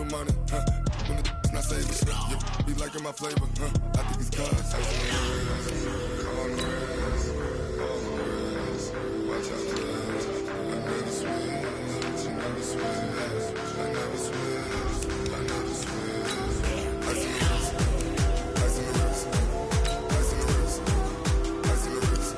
money, when it's not saving. Yeah, be liking my flavor, I think it's cause. Ice on the wrist, watch out the wrist. I never switch, you never switch. I never switch, I never switch. Ice on the wrist, ice on the wrist, ice on the wrist, ice on the wrist, ice on the wrist.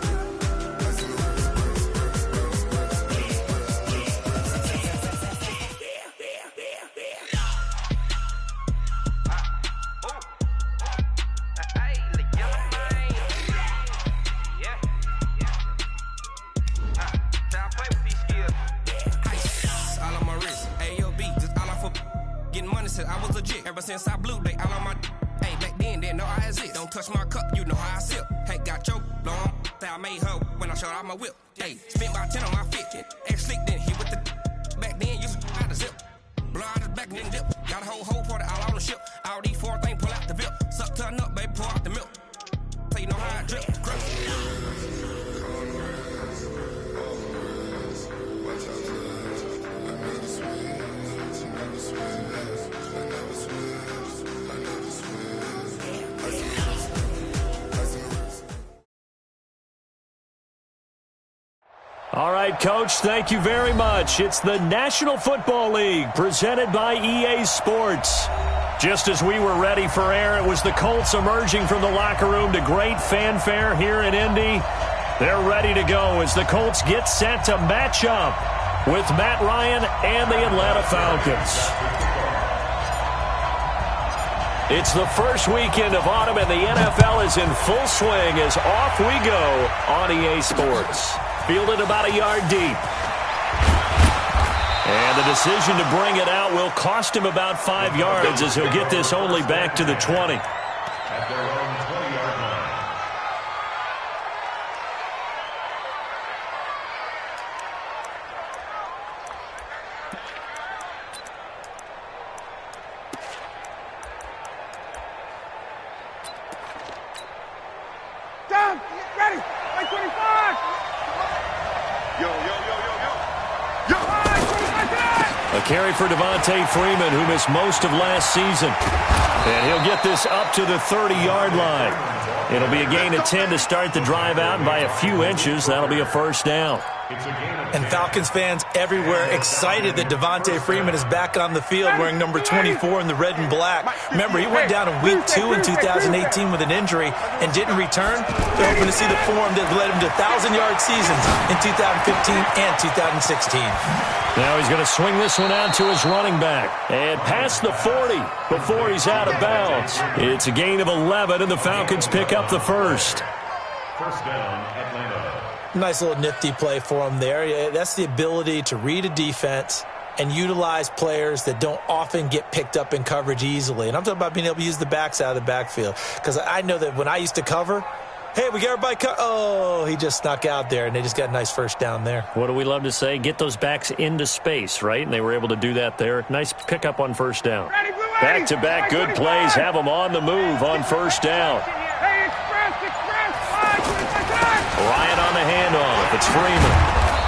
I was legit ever since I blew they all on my hey back then didn't know I exist. Don't touch my cup, you know how I sip. Hey, got your long that I made her when I showed out my whip. Hey, spent about 10 on my fit. Ex slick then hit with the back then used to out the zip. Blow out his back and then dip. Got a whole party all on the ship. All these four things pull out the VIP. Suck to a nut, baby, pour out the milk. So you know how I drip. All right, Coach, thank you very much. It's the National Football League presented by EA Sports. Just as we were ready for air, it was the Colts emerging from the locker room to great fanfare here in Indy. They're ready to go as the Colts get set to match up with Matt Ryan and the Atlanta Falcons. It's the first weekend of autumn, and the NFL is in full swing as off we go on EA Sports. Fielded about a yard deep. And the decision to bring it out will cost him about 5 yards as he'll get this only back to the 20. At their own 20-yard line. Down, ready, like 25. Yo, yo, yo, yo, yo. Yo. A carry for Devontae Freeman, who missed most of last season. And he'll get this up to the 30-yard line. It'll be a gain of 10 to start the drive out, and by a few inches, that'll be a first down. And Falcons fans everywhere excited that Devontae Freeman is back on the field wearing number 24 in the red and black. Remember, he went down in Week 2 in 2018 with an injury and didn't return. They're hoping to see the form that led him to 1,000-yard seasons in 2015 and 2016. Now he's going to swing this one out to his running back. And past the 40 before he's out of bounds. It's a gain of 11, and the Falcons pick up the first. First down, Atlanta. Nice little nifty play for him there. That's the ability to read a defense and utilize players that don't often get picked up in coverage easily. And I'm talking about being able to use the backs out of the backfield. Because I know that when I used to cover, hey, we got everybody oh, he just snuck out there, and they just got a nice first down there. What do we love to say? Get those backs into space, right? And they were able to do that there. Nice pickup on first down. Back-to-back good plays have them on the move on first down. Ryan on the handoff. It's Freeman.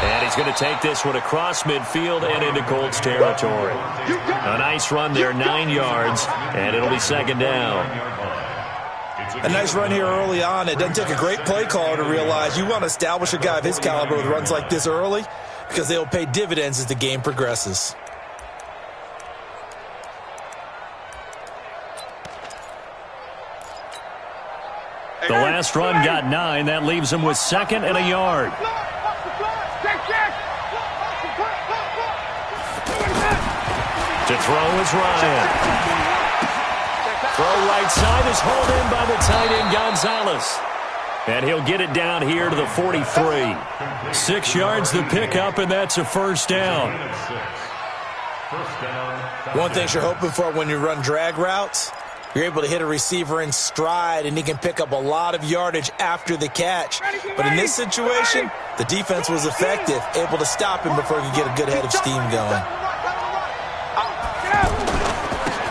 And he's going to take this one across midfield and into Colts territory. A nice run there, 9 yards, and it'll be second down. A nice run here early on. It doesn't take a great play caller to realize you want to establish a guy of his caliber with runs like this early because they'll pay dividends as the game progresses. The last run got 9. That leaves him with second and a yard. To throw is Ryan. Throw right side is hauled in by the tight end Gonzalez. And he'll get it down here to the 43. 6 yards the pickup, and that's a first down. One thing you're hoping for when you run drag routes, you're able to hit a receiver in stride, and he can pick up a lot of yardage after the catch. But in this situation, the defense was effective, able to stop him before he could get a good head of steam going.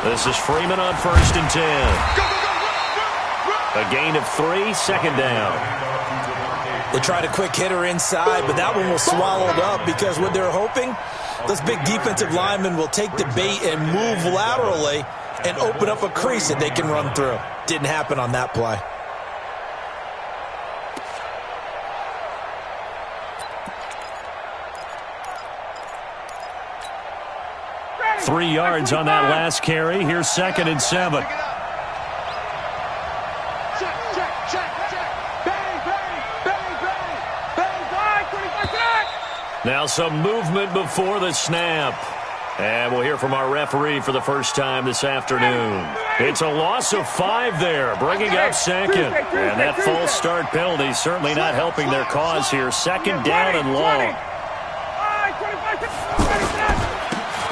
This is Freeman on first and 10. A gain of 3, second down. They tried a quick hitter inside, but that one was swallowed up because what they're hoping Those big defensive linemen will take the bait and move laterally and open up a crease that they can run through. Didn't happen on that play. 3 yards on that last carry. Here's 2nd and 7. Now some movement before the snap. And we'll hear from our referee for the first time this afternoon. It's a loss of 5 there, bringing up 2nd. And that false start penalty certainly not helping their cause here. 2nd down and long.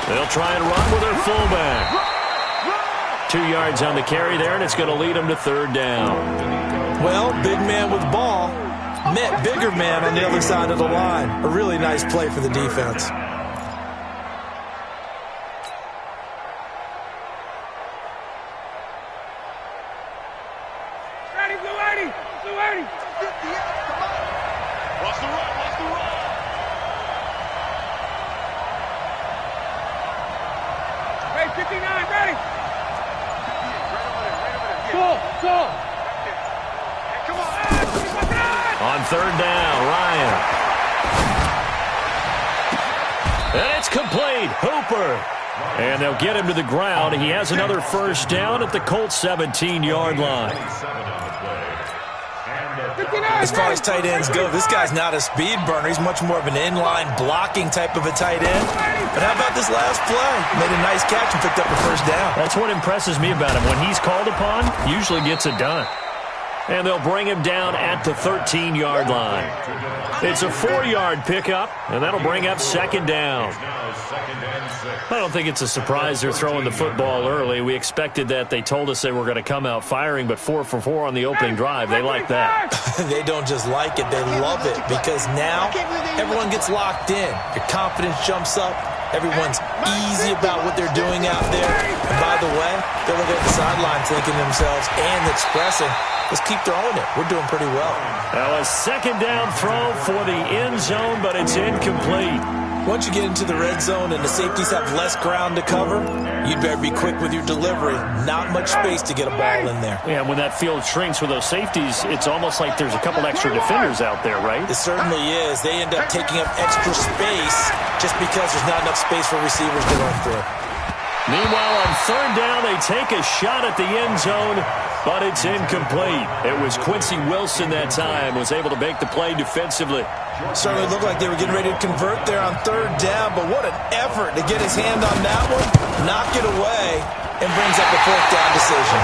They'll try and run with their fullback. 2 yards on the carry there, and it's going to lead them to 3rd down. Well, big man with ball met bigger man on the other side of the line. A really nice play for the defense. Ready, Blue 80! Blue 80! Watch the run, watch the run! Hey, 59, ready! Go! Come on! On 3rd down, Ryan. And it's complete. Hooper. And they'll get him to the ground. He has another first down at the Colts 17-yard line. As far as tight ends go, this guy's not a speed burner. He's much more of an inline blocking type of a tight end. But how about this last play? Made a nice catch and picked up a first down. That's what impresses me about him. When he's called upon, usually gets it done. And they'll bring him down at the 13-yard line. It's a 4-yard pickup, and that'll bring up 2nd down. I don't think it's a surprise they're throwing the football early. We expected that. They told us they were going to come out firing, but 4 for 4 on the opening drive. They like that. They don't just like it, they love it, because now everyone gets locked in. Your confidence jumps up. Everyone's easy about what they're doing out there. And by the way, they're looking at the sideline thinking to themselves and expressing, let's keep throwing it. We're doing pretty well. Now a 2nd down throw for the end zone, but it's incomplete. Once you get into the red zone and the safeties have less ground to cover, you'd better be quick with your delivery. Not much space to get a ball in there. Yeah, when that field shrinks with those safeties, it's almost like there's a couple extra defenders out there, right? It certainly is. They end up taking up extra space just because there's not enough space for receivers to run through. Meanwhile, on 3rd down, they take a shot at the end zone, but it's incomplete. It was Quincy Wilson that time, was able to make the play defensively. Certainly looked like they were getting ready to convert there on 3rd down, but what an effort to get his hand on that one, knock it away, and brings up a 4th down decision.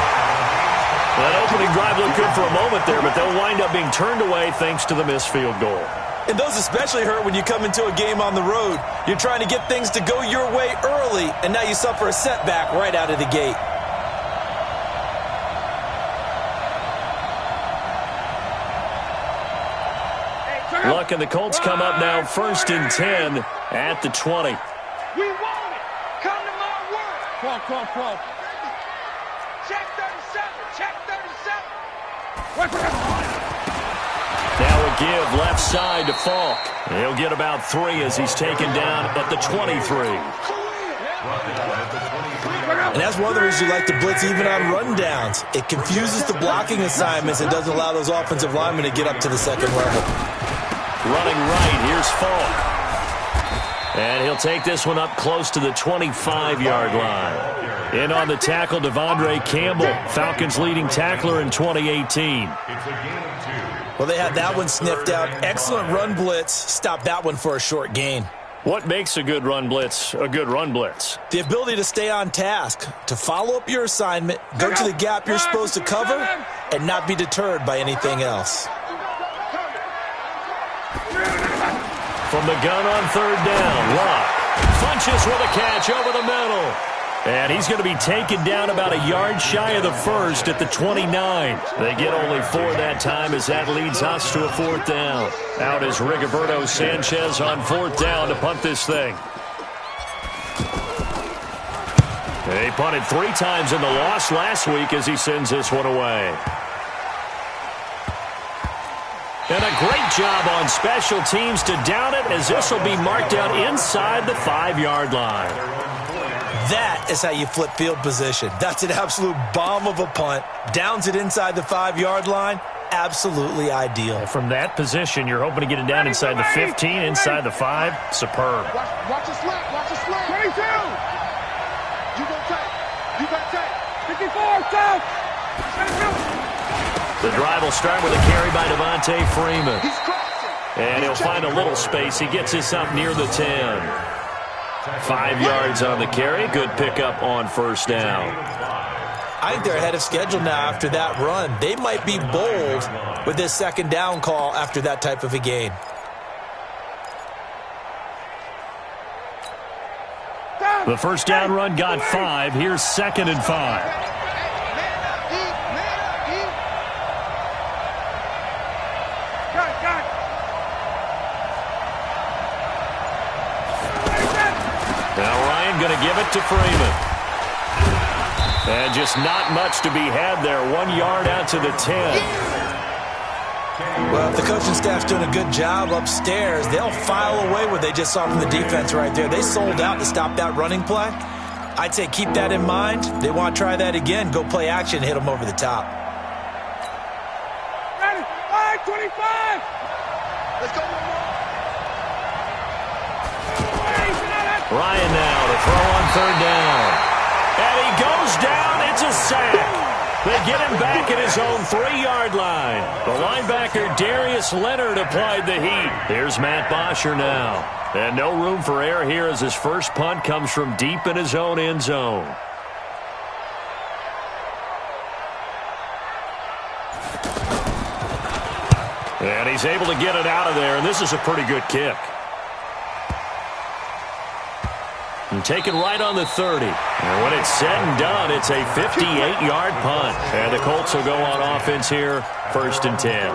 That opening drive looked good for a moment there, but they'll wind up being turned away thanks to the missed field goal. And those especially hurt when you come into a game on the road. You're trying to get things to go your way early, and now you suffer a setback right out of the gate. Luck and the Colts come up now 1st and 10 at the 20. We want it! Come to my word! Come. Check 37! Now a give left side to Falk. He'll get about 3 as he's taken down at the 23. And that's one of the reasons you like to blitz even on rundowns. It confuses the blocking assignments and doesn't allow those offensive linemen to get up to the 2nd level. Running right, here's Falk. And he'll take this one up close to the 25-yard line. In on the tackle, Devondre Campbell, Falcons' leading tackler in 2018. Well, they had that one sniffed out. Excellent run blitz. Stopped that one for a short gain. What makes a good run blitz a good run blitz? The ability to stay on task, to follow up your assignment, go to the gap you're supposed to cover, and not be deterred by anything else. From the gun on 3rd down, Locke punches with a catch over the middle. And he's going to be taken down about a yard shy of the 1st at the 29. They get only 4 that time as that leads us to a 4th down. Out is Rigoberto Sanchez on 4th down to punt this thing. They punted 3 times in the loss last week as he sends this one away. And a great job on special teams to down it, as this will be marked out inside the 5-yard line. That is how you flip field position. That's an absolute bomb of a punt. Downs it inside the 5-yard line. Absolutely ideal. And from that position, you're hoping to get it down inside the 15, inside the 5. Superb. Watch your slant. Watch your slant. 22. You go tight. You got tight. 54. South. The drive will start with a carry by Devontae Freeman. And he'll find a little space. He gets this up near the 10. 5 yards on the carry. Good pickup on first down. I think they're ahead of schedule now after that run. They might be bold with this second down call after that type of a gain. The first down run got 5. Here's 2nd and 5. Now Ryan going to give it to Freeman. And just not much to be had there. 1 yard out to the 10. Well, if the coaching staff's doing a good job upstairs, they'll file away what they just saw from the defense right there. They sold out to stop that running play. I'd say keep that in mind. They want to try that again. Go play action, hit them over the top. Ready? 25. Let's go. Ryan now to throw on 3rd down. And he goes down. It's a sack. They get him back at his own 3-yard line. The linebacker Darius Leonard applied the heat. Here's Matt Bosher now. And no room for error here as his first punt comes from deep in his own end zone. And he's able to get it out of there, and this is a pretty good kick. And taken right on the 30. And when it's said and done, it's a 58-yard punt. And the Colts will go on offense here, 1st and 10.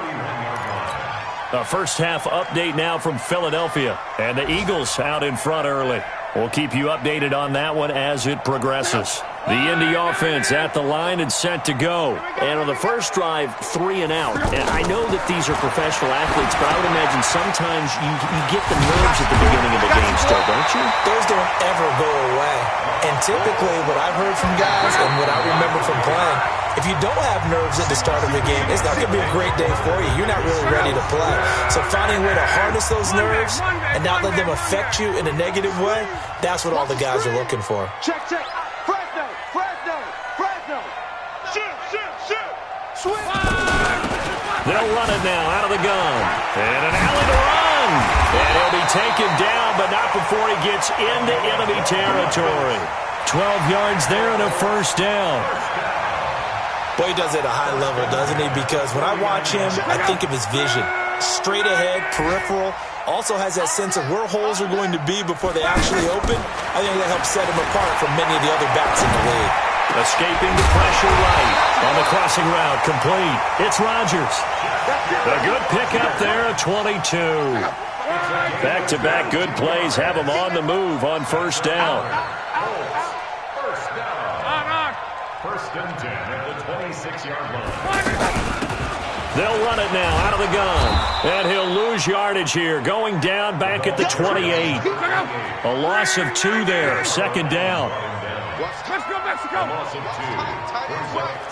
A first-half update now from Philadelphia. And the Eagles out in front early. We'll keep you updated on that one as it progresses. The Indy offense at the line and set to go. And on the first drive, 3 and out. And I know that these are professional athletes, but I would imagine sometimes you get the nerves at the beginning of the game still, don't you? Those don't ever go away. And typically what I've heard from guys and what I remember from playing, if you don't have nerves at the start of the game, it's not going to be a great day for you. You're not really ready to play. So finding a way to harness those nerves and not let them affect you in a negative way, that's what all the guys are looking for. Check. Fresno. Shoot. They'll run it now out of the gun. And an alley to run. And he'll be taken down, but not before he gets into enemy territory. 12 yards there and a first down. Boy, he does it at a high level, doesn't he? Because when I watch him, I think of his vision. Straight ahead, peripheral. Also has that sense of where holes are going to be before they actually open. I think that helps set him apart from many of the other backs in the league. Escaping the pressure right. On the crossing route, complete. It's Rodgers. A good pickup there at 22. Back-to-back good plays have him on the move on first down. First and 10 at the 26-yard line. They'll run it now out of the gun. And he'll lose yardage here. Going down back at the 28. A loss of 2 there. 2nd down. Let's go, Mexico. A loss of 2.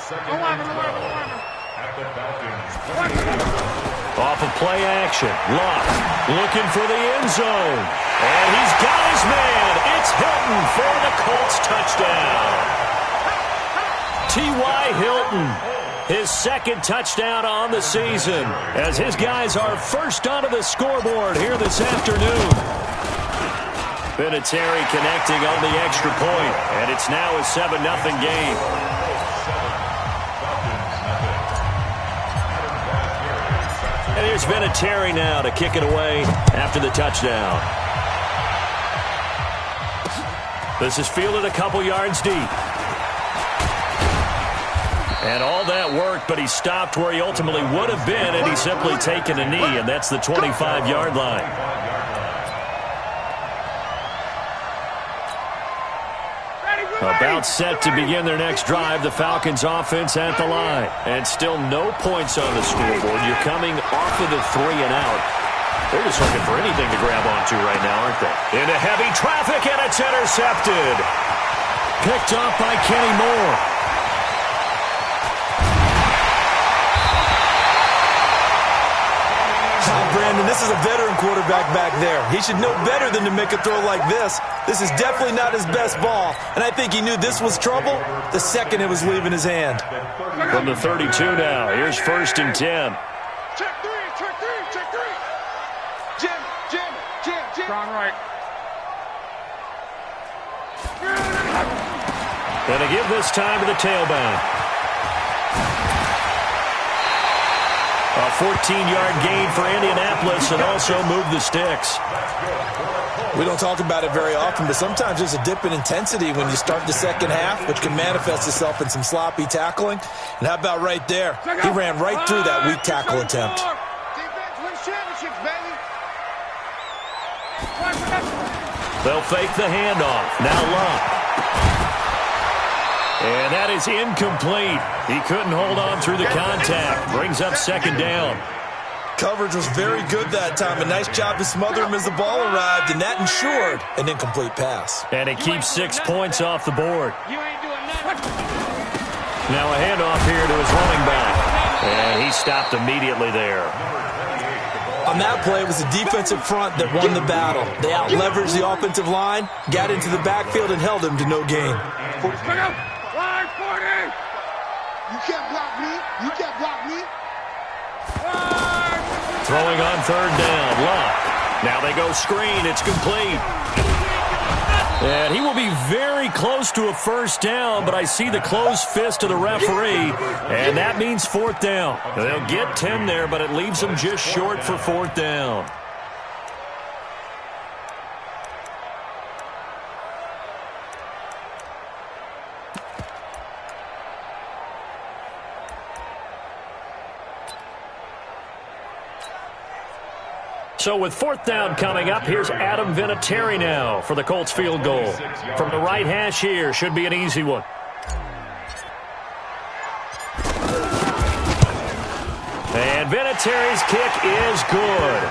Second and 12 at the Falcons. Off of play action. Luck looking for the end zone. And he's got his man. It's Hilton for the Colts touchdown. T.Y. Hilton, his 2nd touchdown on the season, as his guys are first onto the scoreboard here this afternoon. Vinatieri connecting on the extra point, and it's now a 7-0 game. And here's Vinatieri now to kick it away after the touchdown. This is fielded a couple yards deep. And all that worked, but he stopped where he ultimately would have been, and he's simply taken a knee, and that's the 25-yard line. Ready, About set to begin their next drive, the Falcons offense at the line. And still no points on the scoreboard. You're coming off of the 3 and out. They're just looking for anything to grab onto right now, aren't they? Into heavy traffic, and it's intercepted. Picked off by Kenny Moore. Brandon, this is a veteran quarterback back there. He should know better than to make a throw like this. This is definitely not his best ball, and I think he knew this was trouble the second it was leaving his hand. From the 32 now, here's 1st and 10. Check three, check three, check three. Jim. Strong right. And they give this time to the tailback. A 14-yard gain for Indianapolis and also move the sticks. We don't talk about it very often, but sometimes there's a dip in intensity when you start the second half, which can manifest itself in some sloppy tackling. And how about right there? He ran right through that weak tackle attempt. Defense wins championships, baby. They'll fake the handoff. Now Love. And that is incomplete. He couldn't hold on through the contact. Brings up 2nd down. Coverage was very good that time. A nice job to smother him as the ball arrived, and that ensured an incomplete pass. And it keeps 6 points off the board. You ain't doing nothing. Now a handoff here to his running back. And he stopped immediately there. On that play, it was the defensive front that won the battle. They out-leveraged the offensive line, got into the backfield, and held him to no gain. Line 40. You can't block me. You can't block me. Throwing on 3rd down. Luck. Now they go screen. It's complete. And he will be very close to a 1st down, but I see the closed fist of the referee, and that means 4th down. They'll get 10 there, but it leaves them just short for 4th down. So with 4th down coming up, here's Adam Vinatieri now for the Colts field goal. From the right hash here, should be an easy one. And Vinatieri's kick is good.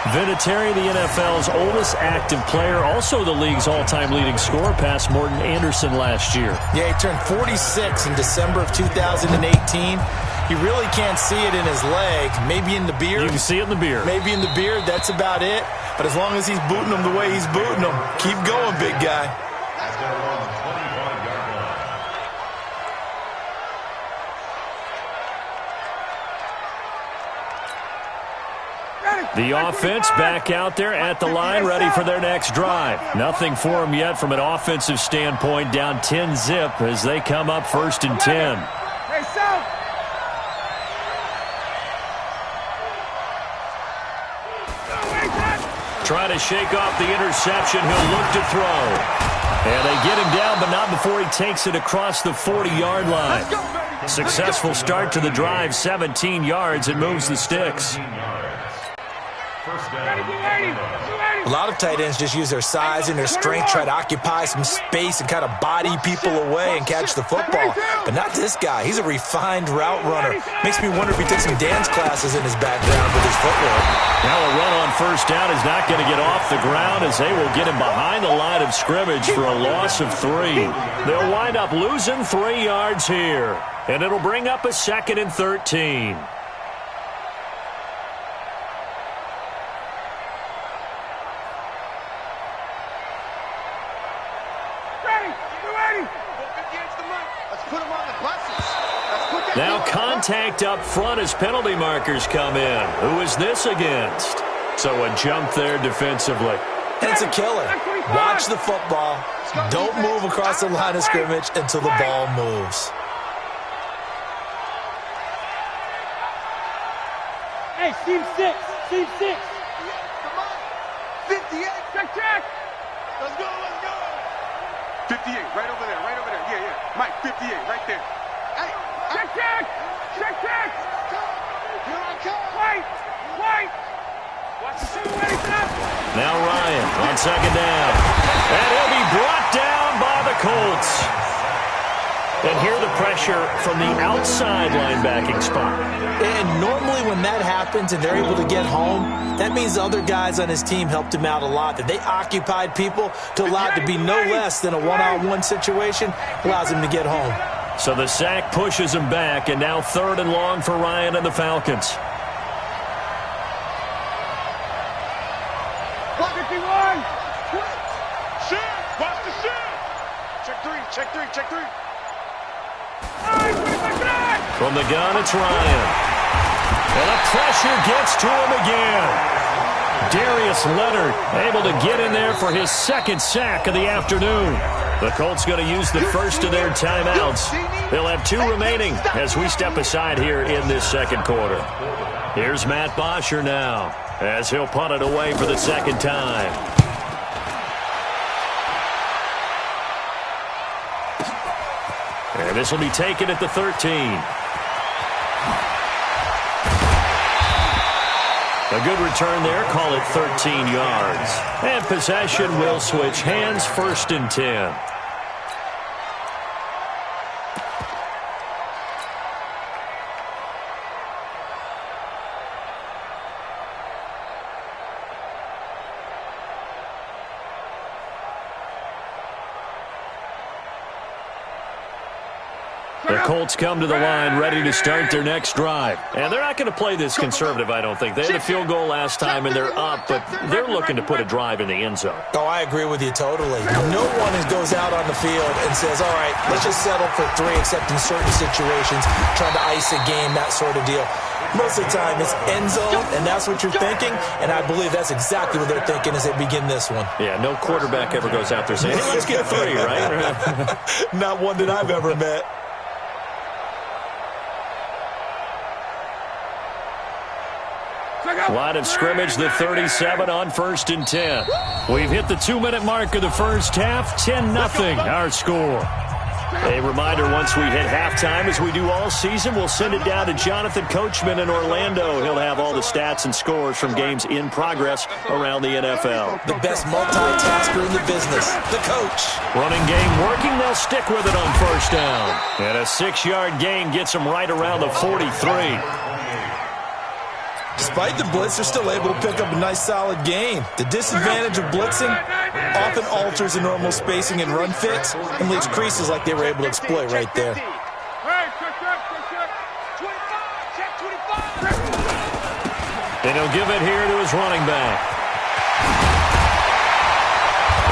Vinatieri, the NFL's oldest active player, also the league's all-time leading scorer, past Morton Anderson last year. Yeah, he turned 46 in December of 2018. You really can't see it in his leg. Maybe in the beard. You can see it in the beard. Maybe in the beard. That's about it. But as long as he's booting him the way he's booting him, keep going, big guy. The offense back out there at the line, ready for their next drive. Nothing for them yet from an offensive standpoint, down 10-zip as they come up 1st and 10. Hey, South. Trying to shake off the interception. He'll look to throw. And they get him down, but not before he takes it across the 40-yard line. Successful start to the drive, 17 yards. It moves the sticks. A lot of tight ends just use their size and their strength, try to occupy some space and kind of body people away and catch the football. But not this guy. He's a refined route runner. Makes me wonder if he took some dance classes in his background with his footwork. Now a run on 1st down is not going to get off the ground as they will get him behind the line of scrimmage for a loss of 3. They'll wind up losing 3 yards here. And it'll bring up a 2nd and 13. Now contact up front as penalty markers come in. Who is this against? So a jump there defensively. And it's a killer. Watch the football. Don't move across the line of scrimmage until the ball moves. Hey, team 6. Team 6. Come on. 58. Check. Let's go. 58. Right over there. Yeah. Mike, 58. Right there. Hey. Check. Here I come. Wait. Watch the situation. Now Ryan on 2nd down. And he'll be brought down by the Colts. pressure from the outside linebacking spot. And normally when that happens and they're able to get home, that means the other guys on his team helped him out a lot. That they occupied people to allow it to be no less than a one-on-one situation, allows him to get home. So the sack pushes him back, and now 3rd and long for Ryan and the Falcons. Block 51. Shoot. Watch the shoot. Check three. Check three. Check three. From the gun, it's Ryan. And the pressure gets to him again. Darius Leonard able to get in there for his 2nd sack of the afternoon. The Colts going to use the first of their timeouts. They'll have 2 remaining as we step aside here in this 2nd quarter. Here's Matt Bosher now as he'll punt it away for the 2nd time. And this will be taken at the 13. A good return there. Call it 13 yards. And possession will switch hands. 1st and 10. The Colts come to the line ready to start their next drive. And they're not going to play this conservative, I don't think. They had a field goal last time, and they're up, but they're looking to put a drive in the end zone. Oh, I agree with you totally. No one goes out on the field and says, all right, let's just settle for 3, except in certain situations, trying to ice a game, that sort of deal. Most of the time, it's end zone, and that's what you're thinking, and I believe that's exactly what they're thinking as they begin this one. Yeah, no quarterback ever goes out there saying, hey, let's get 3, right? Not one that I've ever met. Line of scrimmage, the 37 on 1st and 10. We've hit the 2-minute mark of the first half. 10-0 our score. A reminder, once we hit halftime, as we do all season, we'll send it down to Jonathan Coachman in Orlando. He'll have all the stats and scores from games in progress around the NFL. The best multitasker in the business, the coach. Running game working, they'll stick with it on 1st down. And a 6-yard gain gets them right around the 43. Despite the blitz, they're still able to pick up a nice, solid gain. The disadvantage of blitzing often alters the normal spacing and run fits and leaves creases like they were able to exploit right there. And he'll give it here to his running back.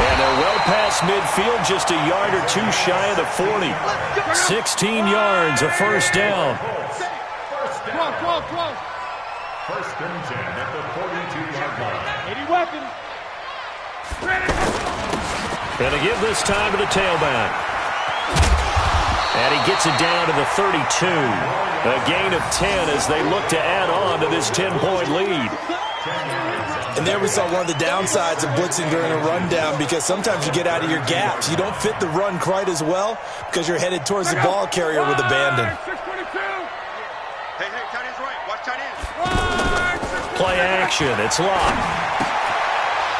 And they're well past midfield, just a yard or 2 shy of the 40. 16 yards, a 1st down. Close. 1st and 10 at the 42-yard line. 80 weapons. And they give this time to the tailback. And he gets it down to the 32. A gain of 10 as they look to add on to this 10-point lead. And there we saw one of the downsides of blitzing during a rundown, because sometimes you get out of your gaps. You don't fit the run quite as well because you're headed towards the ball carrier with abandon. Hey, tight end's right. Watch tight end. Play action. It's locked.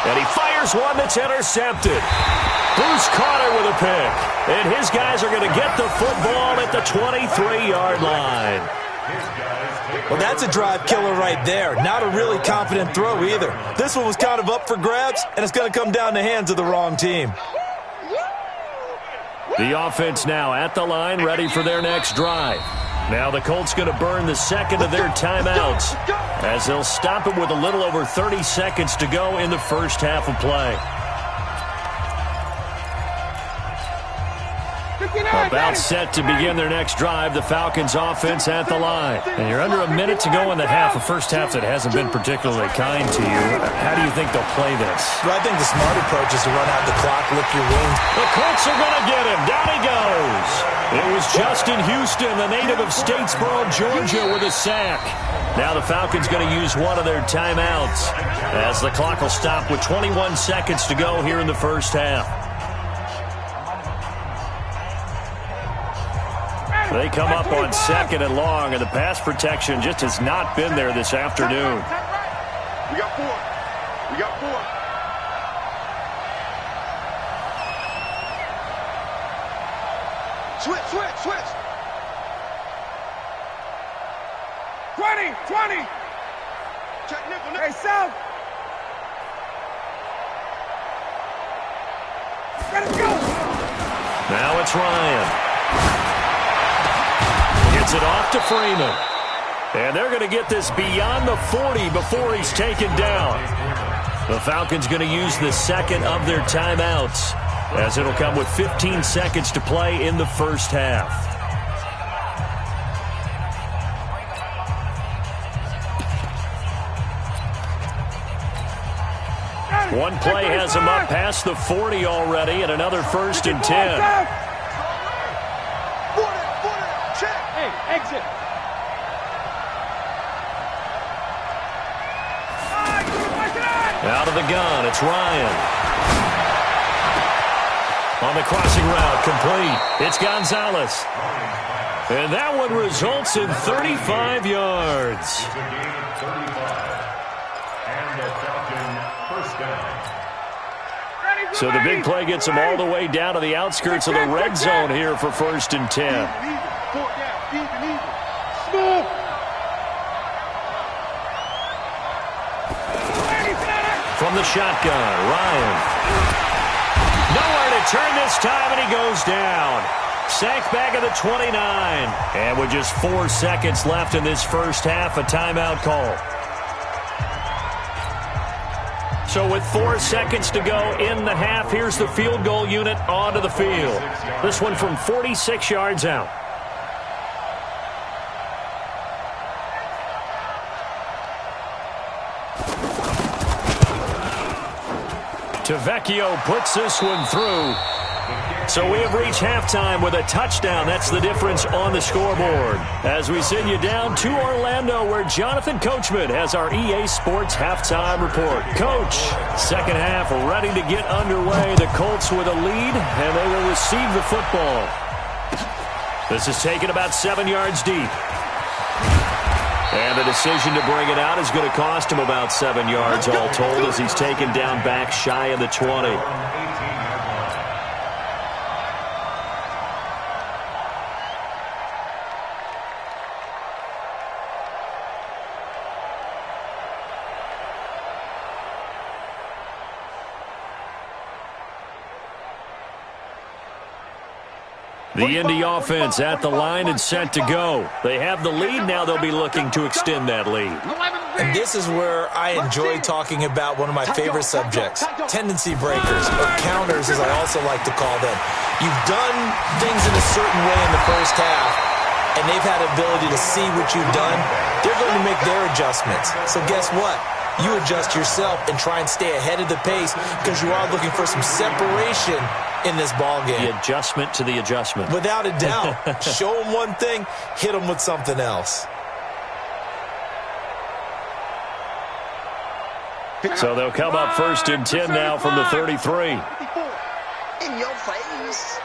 And he fires one that's intercepted. Bruce Carter with a pick. And his guys are going to get the football at the 23-yard line. Well, that's a drive killer right there. Not a really confident throw either. This one was kind of up for grabs, and it's going to come down the hands of the wrong team. The offense now at the line, ready for their next drive. Now the Colts going to burn the 2nd of their timeouts as they'll stop it with a little over 30 seconds to go in the first half of play. About set to begin their next drive, the Falcons offense at the line. And you're under a minute to go in the half, a first half that hasn't been particularly kind to you. How do you think they'll play this? Well, I think the smart approach is to run out the clock, lick your wounds. The Colts are going to get him. Down he goes. It was Justin Houston, the native of Statesboro, Georgia, with a sack. Now the Falcons going to use one of their timeouts as the clock will stop with 21 seconds to go here in the first half. They come up on 2nd and long, and the pass protection just has not been there this afternoon. We got 4. We got 4. Switch. 20. Check nickel. Hey, South. Let us go. Now it's Ryan. Gets it off to Freeman. And they're going to get this beyond the 40 before he's taken down. The Falcons going to use the second of their timeouts, as it'll come with 15 seconds to play in the first half. One play has him up past the 40 already, and another 1st and 10. Hey, exit. Out of the gun, it's Ryan. On the crossing route, complete. It's Gonzalez. And that one results in 35 yards. So the big play gets him all the way down to the outskirts of the red zone here for 1st and 10. From the shotgun, Ryan. Nowhere to turn this time, and he goes down. Sacked back at the 29. And with just 4 seconds left in this first half, a timeout call. So with 4 seconds to go in the half, here's the field goal unit onto the field. This one from 46 yards out. Tavecchio puts this one through. So we have reached halftime with a touchdown. That's the difference on the scoreboard. As we send you down to Orlando, where Jonathan Coachman has our EA Sports halftime report. Coach, second half ready to get underway. The Colts with a lead, and they will receive the football. This is taken about 7 yards deep. And the decision to bring it out is going to cost him about 7 yards all told, as he's taken down back shy of the 20. The Indy offense at the line and set to go. They have the lead. Now they'll be looking to extend that lead. And this is where I enjoy talking about one of my favorite subjects, tendency breakers, or counters as I also like to call them. You've done things in a certain way in the first half, and they've had the ability to see what you've done. They're going to make their adjustments. So guess what? You adjust yourself and try and stay ahead of the pace, because you are looking for some separation in this ball game. The adjustment to the adjustment. Without a doubt. Show them one thing, hit them with something else. So they'll come up 1st and 10 now from the 33. In your face.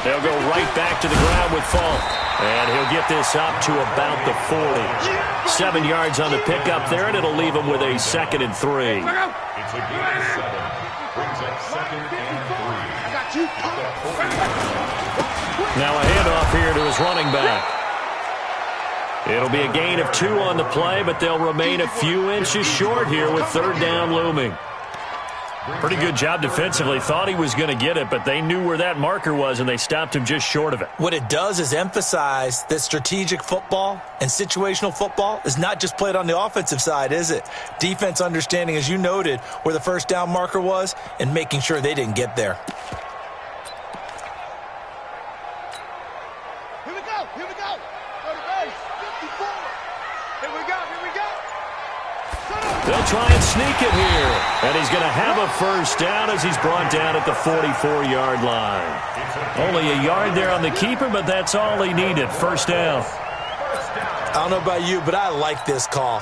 They'll go right back to the ground with Falk. And he'll get this up to about the 40. 7 yards on the pickup there, and it'll leave him with a 2nd and 3. It's a gain of 7. Brings up 2nd and 3. Now a handoff here to his running back. It'll be a gain of 2 on the play, but they'll remain a few inches short here with 3rd down looming. Pretty good job defensively. Thought he was going to get it, but they knew where that marker was, and they stopped him just short of it. What it does is emphasize that strategic football and situational football is not just played on the offensive side, is it? Defense understanding, as you noted, where the 1st down marker was and making sure they didn't get there. Here we go. Go to base. 54. Here we go. They'll try and sneak it here. And he's going to have a 1st down as he's brought down at the 44-yard line. Only a yard there on the keeper, but that's all he needed. 1st down. I don't know about you, but I like this call.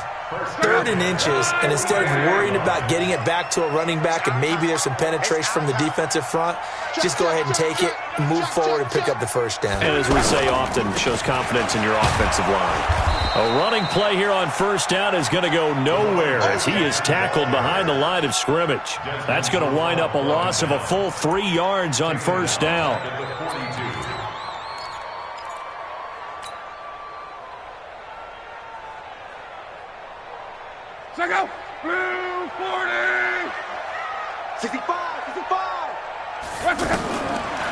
3rd and inches, and instead of worrying about getting it back to a running back and maybe there's some penetration from the defensive front, just go ahead and take it, move forward, and pick up the 1st down. And as we say often, shows confidence in your offensive line. A running play here on 1st down is going to go nowhere as he is tackled behind the line of scrimmage. That's going to wind up a loss of a full 3 yards on 1st down.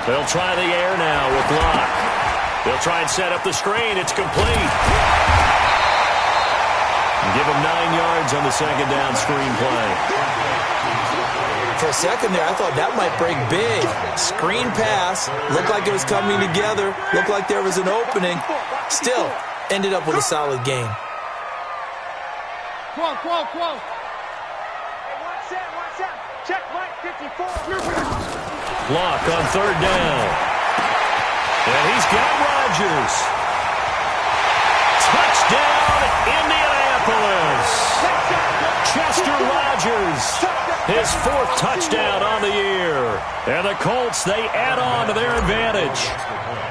They'll try the air now with Locke. They'll try and set up the screen. It's complete. Give him 9 yards on the second down screen play. For a second there, I thought that might break big. Screen pass. Looked like it was coming together. Looked like there was an opening. Still, ended up with a solid game. Hey, one set. Check Mike 54. Locke on third down. And he's got Rodgers. Touchdown, Indianapolis. Chester Rodgers, his 4th touchdown on the year. And the Colts, they add on to their advantage.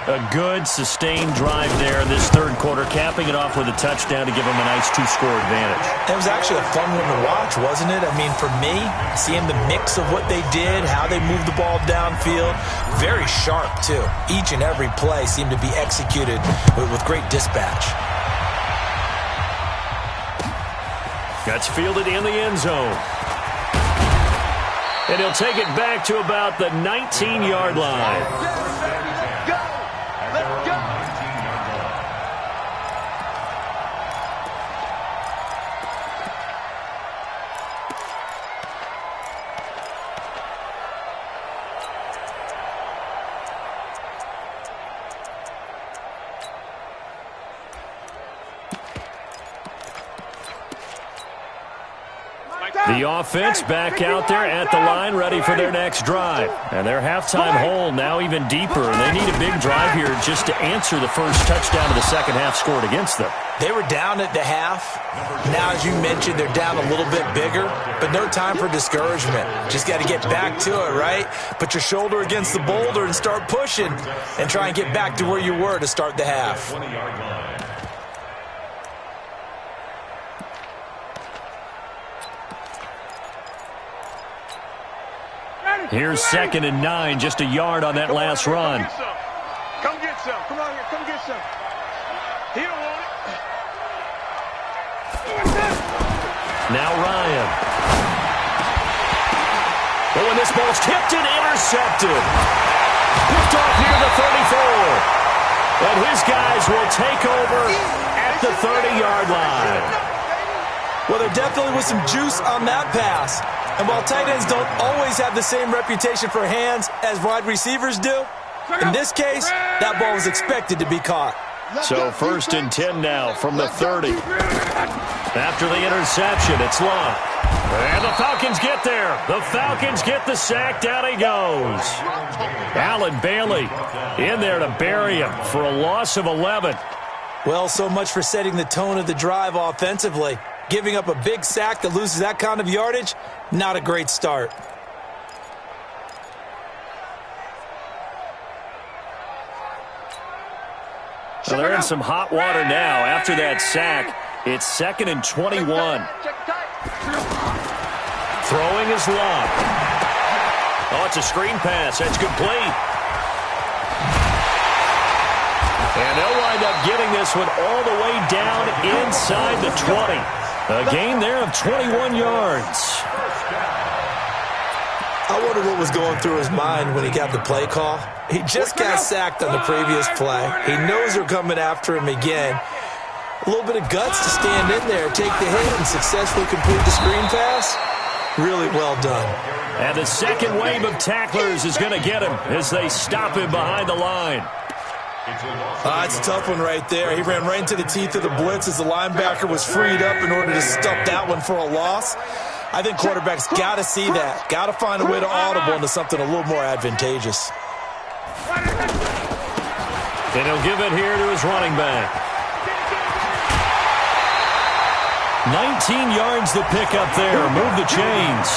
A good, sustained drive there in this third quarter, capping it off with a touchdown to give them a nice 2-score advantage. It was actually a fun one to watch, wasn't it? I mean, for me, seeing the mix of what they did, how they moved the ball downfield, very sharp, too. Each and every play seemed to be executed with great dispatch. That's fielded in the end zone. And he'll take it back to about the 19-yard line. Let's go. The offense back out there at the line, ready for their next drive. And their halftime hole now even deeper, and they need a big drive here just to answer the first touchdown of the second half scored against them. They were down at the half. Now, as you mentioned, they're down a little bit bigger, but no time for discouragement. Just got to get back to it, right? Put your shoulder against the boulder and start pushing and try and get back to where you were to start the half. Here's 2nd and 9, just a yard on that last run. Come get some. Come on here. Come get some. He don't want it. Now Ryan. Oh, and this ball's tipped and intercepted. Picked off near the 34. And his guys will take over at the 30-yard line. Well, there definitely was some juice on that pass. And while tight ends don't always have the same reputation for hands as wide receivers do, in this case, that ball was expected to be caught. So 1st and 10 now from the 30. After the interception, it's Locke. And the Falcons get there. The Falcons get the sack. Down he goes. Allen Bailey in there to bury him for a loss of 11. Well, so much for setting the tone of the drive offensively. Giving up a big sack that loses that kind of yardage, not a great start. Well, they're in some hot water now. After that sack, it's 2nd and 21. Throwing is Locke. Oh, it's a screen pass. That's complete. And they'll wind up getting this one all the way down inside the 20. A gain there of 21 yards. I wonder what was going through his mind when he got the play call. He just got sacked on the previous play. He knows they're coming after him again. A little bit of guts to stand in there, take the hit, and successfully complete the screen pass. Really well done. And the second wave of tacklers is going to get him as they stop him behind the line. It's a tough one right there. He ran right into the teeth of the blitz as the linebacker was freed up in order to stuff that one for a loss. I think quarterbacks got to see that. Got to find a way to audible into something a little more advantageous. And he'll give it here to his running back. 19 yards to pick up there. Move the chains.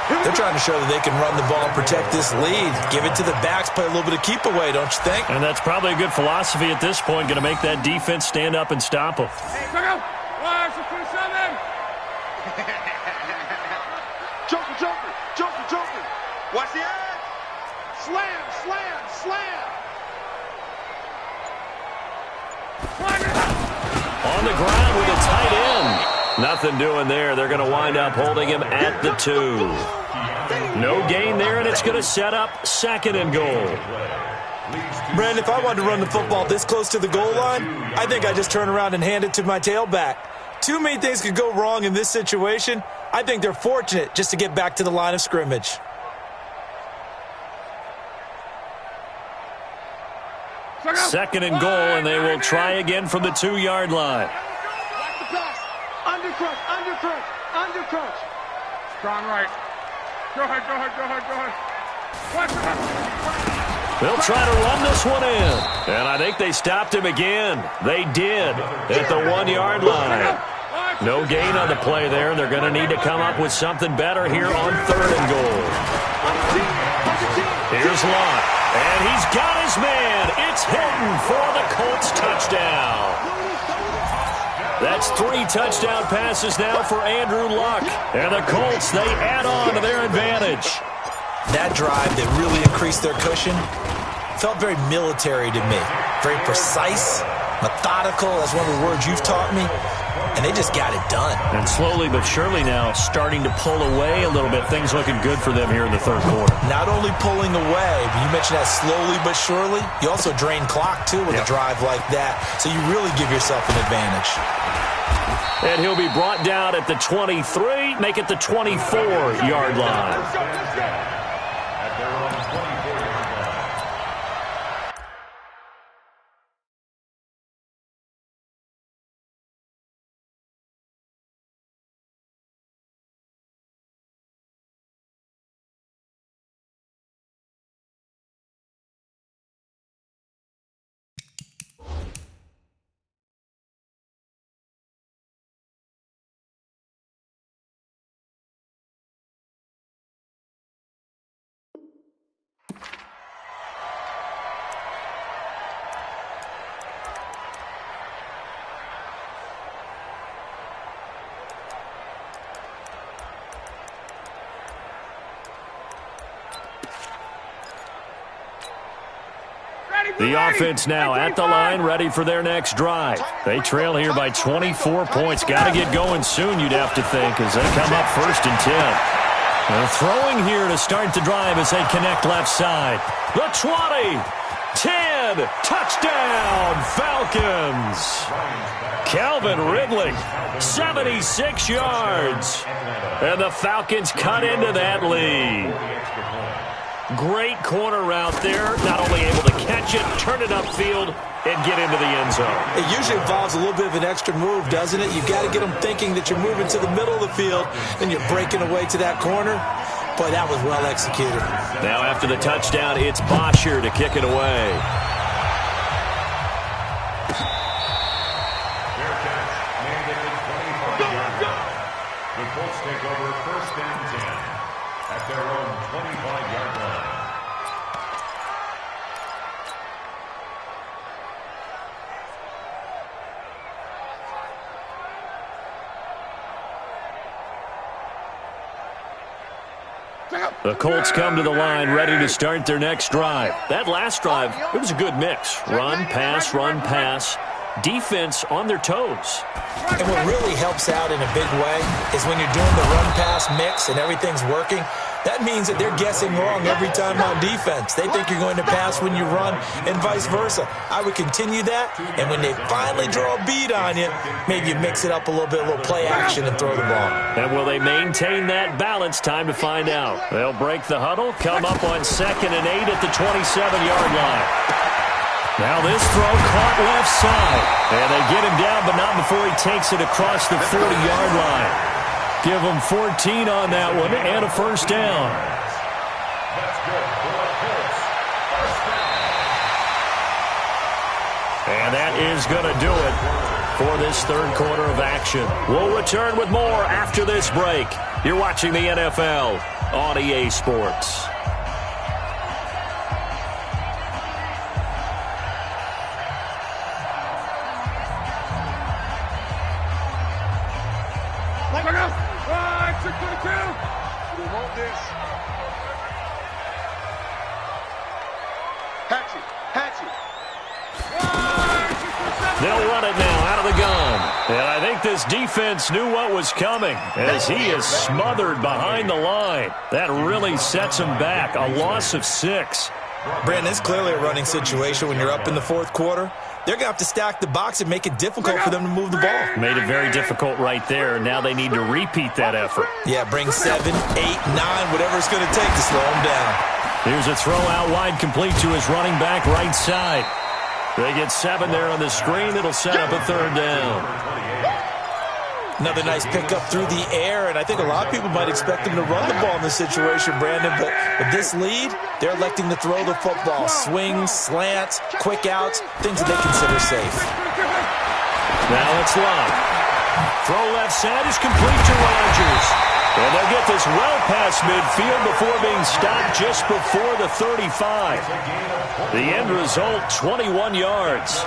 They're trying to show that they can run the ball and protect this lead. Give it to the backs, play a little bit of keep away, don't you think? And that's probably a good philosophy at this point, going to make that defense stand up and stop them. Hey, pick up. Joker. Watch the edge. Slam. On the ground with a tight end. Nothing doing there. They're going to wind up holding him at the 2. No gain there, and it's going to set up 2nd and goal. Brandon, if I wanted to run the football this close to the goal line, I think I just turn around and hand it to my tailback. Too many things could go wrong in this situation. I think they're fortunate just to get back to the line of scrimmage. Second and goal, and they will try again from the 2-yard line. Watch the pass. Under crunch, under crunch, under crunch. Strong right. Go ahead, go ahead, go ahead, go ahead. Watch it. They'll try to run this one in. And I think they stopped him again. They did at the 1-yard line. No gain on the play there, and they're going to need to come up with something better here on 3rd and goal. Here's Lott, and he's got his man. It's Hilton for the Colts touchdown. That's 3 touchdown passes now for Andrew Luck. And the Colts, they add on to their advantage. That drive that really increased their cushion felt very military to me. Very precise, methodical. That's one of the words you've taught me. And they just got it done. And slowly but surely now starting to pull away a little bit. Things looking good for them here in the 3rd quarter. Not only pulling away, but you mentioned that slowly but surely. You also drain clock, too, with a drive like that. So you really give yourself an advantage. And he'll be brought down at the 23, make it the 24-yard line. At their own 24-yard line. The offense now at the line, ready for their next drive. They trail here by 24 points. Got to get going soon, you'd have to think, as they come up 1st and 10. They're throwing here to start the drive as they connect left side. The 20, 10, touchdown, Falcons. Calvin Ridley, 76 yards. And the Falcons cut into that lead. Great corner route there. Not only able to catch it, turn it upfield, and get into the end zone. It usually involves a little bit of an extra move, doesn't it? You've got to get them thinking that you're moving to the middle of the field and you're breaking away to that corner. Boy, that was well executed. Now after the touchdown, it's Bosher to kick it away. Fair catch. Made at the 25-yard line. The Colts take over 1st and 10 at their own 25-yard line. The Colts come to the line ready to start their next drive. That last drive, it was a good mix. Run, pass, defense on their toes. And what really helps out in a big way is when you're doing the run-pass mix and everything's working, that means that they're guessing wrong every time on defense. They think you're going to pass when you run and vice versa. I would continue that, and when they finally draw a beat on you, maybe you mix it up a little bit, a little play action and throw the ball. And will they maintain that balance? Time to find out. They'll break the huddle, come up on 2nd and 8 at the 27-yard line. Now this throw caught left side. And they get him down, but not before he takes it across the 40-yard line. Give him 14 on that one and a 1st down. That's good for the Colts. 1st down. And that is going to do it for this 3rd quarter of action. We'll return with more after this break. You're watching the NFL on EA Sports. They'll run it now out of the gun. And I think this defense knew what was coming as he is smothered behind the line. That really sets him back. A loss of 6. Brandon, it's clearly a running situation when you're up in the fourth quarter. They're going to have to stack the box and make it difficult for them to move the ball. Made it very difficult right there. Now they need to repeat that effort. Yeah, bring 7, 8, 9, whatever it's going to take to slow them down. Here's a throw out wide, complete to his running back right side. They get 7 there on the screen. It'll set up a third down. Another nice pickup through the air, and I think a lot of people might expect them to run the ball in this situation, Brandon, but with this lead, they're electing to throw the football. Swings, slants, quick outs, things that they consider safe. Now it's Love. Throw left side is complete to Rodgers. And they'll get this well past midfield before being stopped just before the 35. The end result, 21 yards.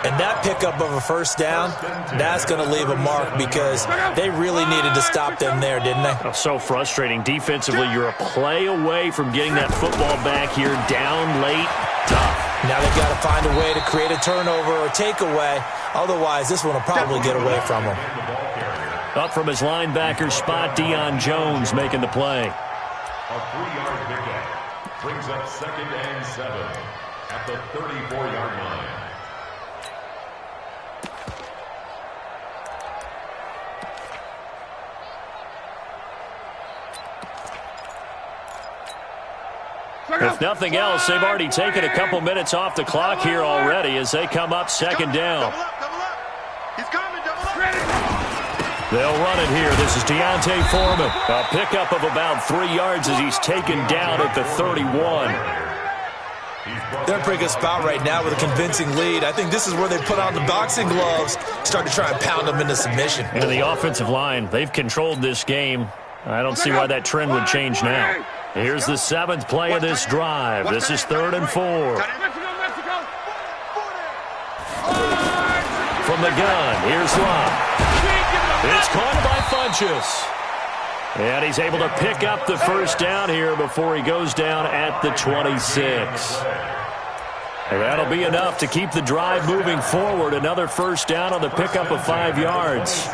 And that pickup of a first down, that's going to leave a mark because they really needed to stop them there, didn't they? Oh, so frustrating. Defensively, you're a play away from getting that football back here down late. Tough. Now they've got to find a way to create a turnover or takeaway. Otherwise, this one will probably get away from them. Up from his linebacker spot, Deion Jones making the play. A 3-yard pickup brings up 2nd and 7 at the 34-yard line. If nothing else, they've already taken a couple minutes off the clock here already as they come up 2nd down. They'll run it here. This is Deontay Foreman. A pickup of about 3 yards as he's taken down at the 31. They're in a pretty good spot right now with a convincing lead. I think this is where they put on the boxing gloves, start to try and pound them into submission. And the offensive line, they've controlled this game. I don't see why that trend would change now. Here's the 7th play of this drive. This is 3rd and 4. From the gun, here's Love. It's caught by Funchess. And he's able to pick up the first down here before he goes down at the 26. And that'll be enough to keep the drive moving forward. Another first down on the pickup of 5 yards.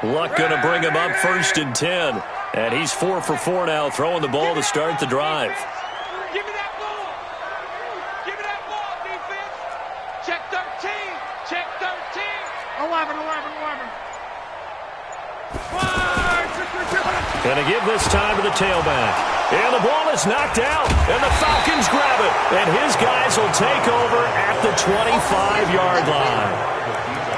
Luck going to bring him up 1st and 10. And he's 4 for 4 now, throwing the ball to start the drive. Give me that ball. Give me that ball, defense. Check 13. Check 13. 11. Going to give this time to the tailback. And the ball is knocked out. And the Falcons grab it. And his guys will take over at the 25-yard line.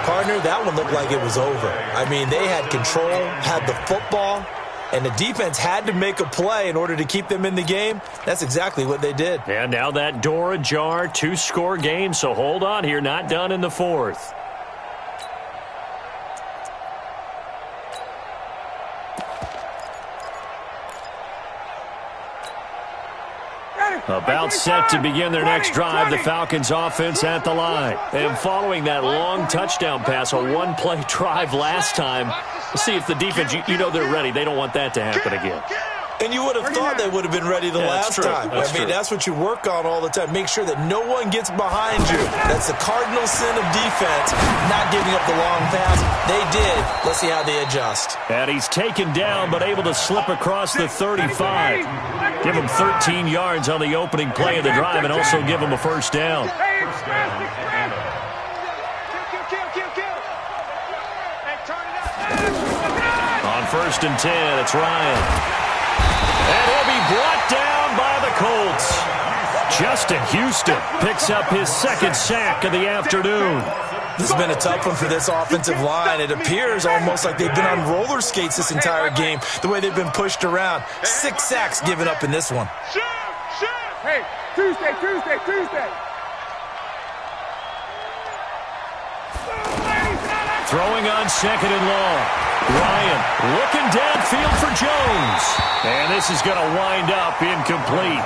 Partner, that one looked like it was over. I mean, they had control, had the football, and the defense had to make a play in order to keep them in the game. That's exactly what they did. And now that door ajar, 2-score game, so hold on here, not done in the 4th. About set to begin their next drive, the Falcons offense at the line. And following that long touchdown pass, a one-play drive last time, let's see if the defense, you know they're ready. They don't want that to happen again. And you would have thought they would have been ready the last time. That's what you work on all the time. Make sure that no one gets behind you. That's the cardinal sin of defense, not giving up the long pass. They did. Let's see how they adjust. And he's taken down but able to slip across the 35. Give him 13 yards on the opening play of the drive and also give him a first down. On 1st and 10, it's Ryan. And he'll be brought down by the Colts. Justin Houston picks up his 2nd sack of the afternoon. This has been a tough one for this offensive line. It appears almost like they've been on roller skates this entire game, the way they've been pushed around. 6 sacks given up in this one. Hey, Tuesday. Throwing on 2nd and long. Ryan looking downfield for Jones. And this is going to wind up incomplete.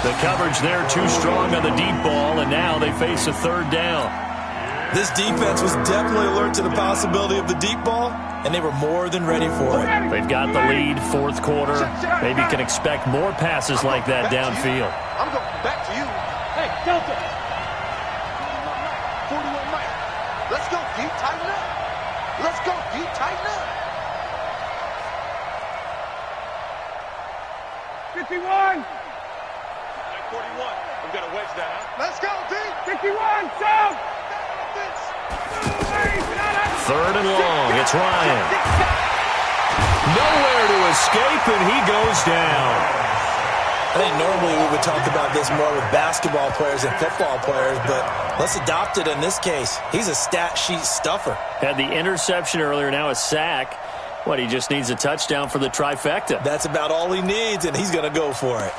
The coverage there too strong on the deep ball, and now they face a 3rd down. This defense was definitely alert to the possibility of the deep ball, and they were more than ready for it. They've got the lead, 4th quarter. Maybe you can expect more passes like that downfield. I'm going back to you. Delta. 41 Mike. Let's go, D. Tighten up. Let's go, D. Tighten up. 51. 41. We've got to wedge that, huh? Let's go, D. 51. Down. 3rd and long. It's Ryan. Nowhere to escape, and he goes down. I think normally we would talk about this more with basketball players and football players, but let's adopt it in this case. He's a stat sheet stuffer. Had the interception earlier, now a sack. What, he just needs a touchdown for the trifecta. That's about all he needs, and he's going to go for it.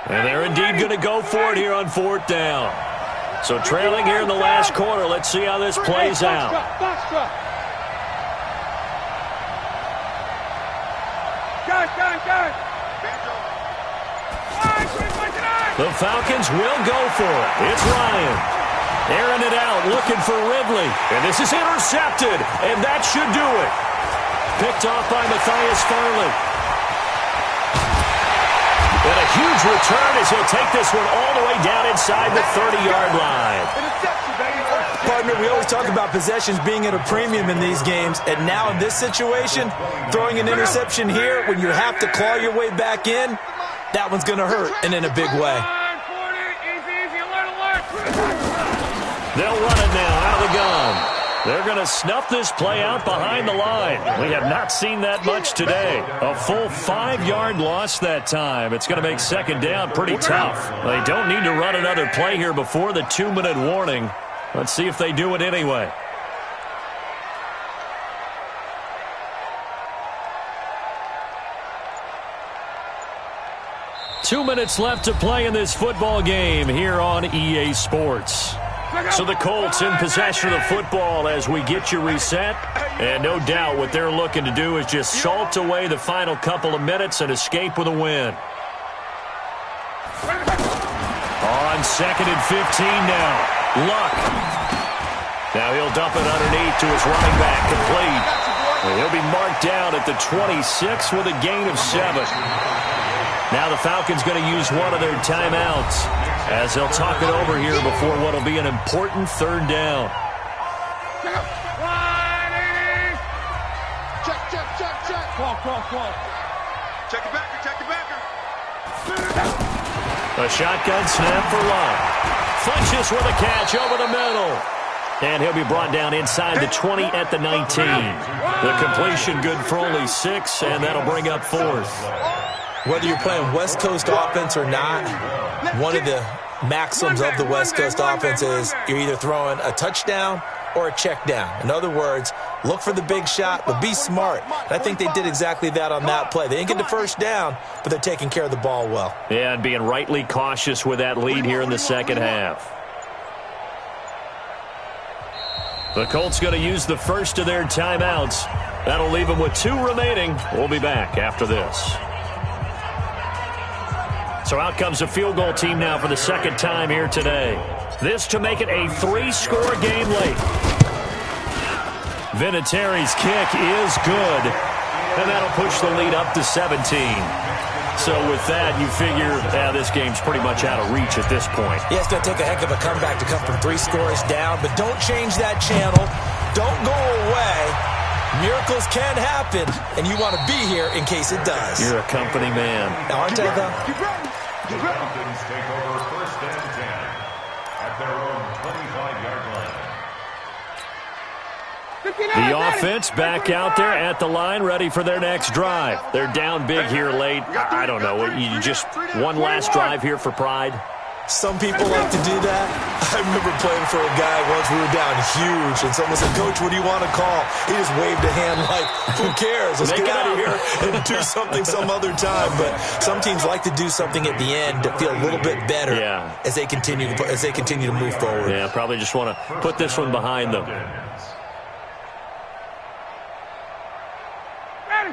And they're indeed going to go for it here on 4th down. So trailing here in the last quarter. Let's see how this plays out. The Falcons will go for it. It's Ryan. Airing it out, looking for Ridley. And this is intercepted, and that should do it. Picked off by Matthias Farley. And a huge return as he'll take this one all the way down inside the 30-yard line. Partner, we always talk about possessions being at a premium in these games, and now in this situation, throwing an interception here when you have to claw your way back in, that one's going to hurt, and in a big way. They'll run it now out of the gun. They're going to snuff this play out behind the line. We have not seen that much today. A full 5-yard loss that time. It's going to make 2nd down pretty tough. They don't need to run another play here before the 2-minute warning. Let's see if they do it anyway. Two minutes left to play in this football game here on EA Sports. So the Colts in possession of the football as we get you reset. And no doubt what they're looking to do is just salt away the final couple of minutes and escape with a win. On 2nd and 15 now. Luck. Now he'll dump it underneath to his running back, complete. And he'll be marked down at the 26 with a gain of 7. Now the Falcons going to use one of their timeouts as they'll talk it over here before what will be an important 3rd down. Check. Call. Check it backer. A shotgun snap for Luck. Funches with a catch over the middle. And he'll be brought down inside the 20 at the 19. The completion good for only 6, and that'll bring up 4th. Whether you're playing West Coast offense or not, one of the maxims of the West Coast offense is you're either throwing a touchdown or a check down. In other words, look for the big shot, but be smart. And I think they did exactly that on that play. They didn't get the 1st down, but they're taking care of the ball well. Yeah, and being rightly cautious with that lead here in the 2nd half. The Colts going to use the first of their timeouts. That'll leave them with 2 remaining. We'll be back after this. So out comes a field goal team now for the 2nd time here today. This to make it a 3-score game late. Vinatieri's kick is good. And that'll push the lead up to 17. So with that, you figure this game's pretty much out of reach at this point. Yeah, it's going to take a heck of a comeback to come from 3 scores down, but don't change that channel. Don't go away. Miracles can happen, and you want to be here in case it does. You're a company man. Now, aren't I, though? The Falcons take over 1st and 10 at their own 25-yard line. The offense back out there at the line, ready for their next drive. They're down big here late. I don't know. You just one last drive here for pride? Some people like to do that. I remember playing for a guy once. We were down huge, and someone said, "Coach, what do you want to call?" He just waved a hand like, "Who cares? Let's get out of here and do something some other time." But some teams like to do something at the end to feel a little bit better as they continue to move forward. Yeah, probably just want to put this one behind them.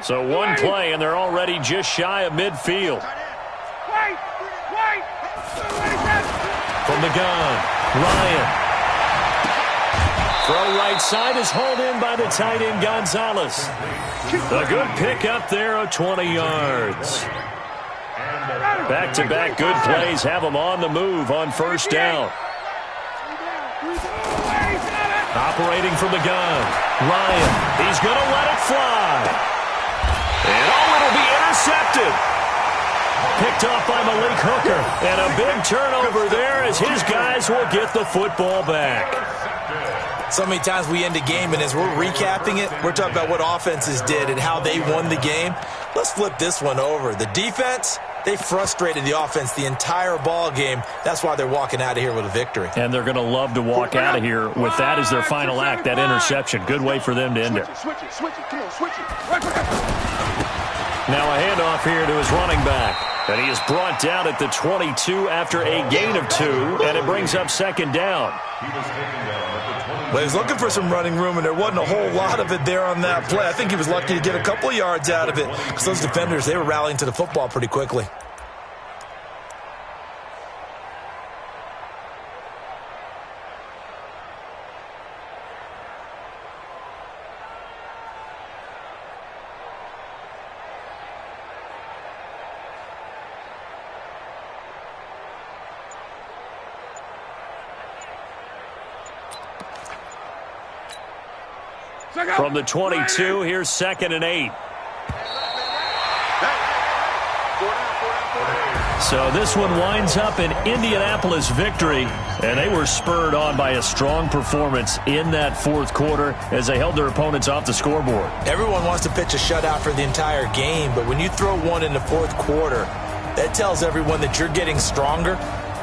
So one play, and they're already just shy of midfield. From the gun, Ryan. Throw right side is hauled in by the tight end Gonzalez. A good pickup there of 20 yards. Back-to-back good plays have them on the move on first down. Operating from the gun, Ryan. He's going to let it fly. And it'll be intercepted. Picked off by Malik Hooker. And a big turnover there as his guys will get the football back. So many times we end a game, and as we're recapping it, we're talking about what offenses did and how they won the game. Let's flip this one over. The defense, they frustrated the offense the entire ball game. That's why they're walking out of here with a victory. And they're going to love to walk out of here with that as their final act, that interception. Good way for them to end it. Switch it. Come on, switch it. Now a handoff here to his running back. And he is brought down at the 22 after a gain of 2, and it brings up second down. Well, he was looking for some running room, and there wasn't a whole lot of it there on that play. I think he was lucky to get a couple of yards out of it because those defenders, they were rallying to the football pretty quickly. From the 22, here's 2nd and 8. So this one winds up an Indianapolis victory, and they were spurred on by a strong performance in that fourth quarter as they held their opponents off the scoreboard. Everyone wants to pitch a shutout for the entire game, but when you throw one in the fourth quarter, that tells everyone that you're getting stronger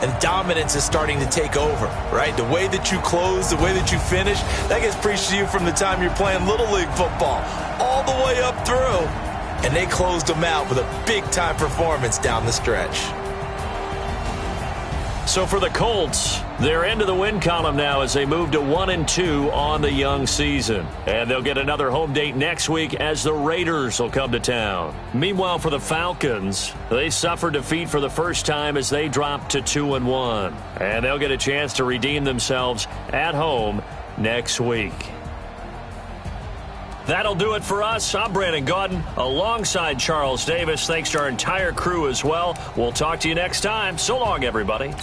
and dominance is starting to take over, right? The way that you close, the way that you finish, that gets preached to you from the time you're playing Little League football all the way up through. And they closed them out with a big-time performance down the stretch. So for the Colts, they're into the win column now as they move to 1-2 on the young season. And they'll get another home date next week as the Raiders will come to town. Meanwhile, for the Falcons, they suffered defeat for the first time as they dropped to 2-1. And they'll get a chance to redeem themselves at home next week. That'll do it for us. I'm Brandon Gaudin alongside Charles Davis. Thanks to our entire crew as well. We'll talk to you next time. So long, everybody.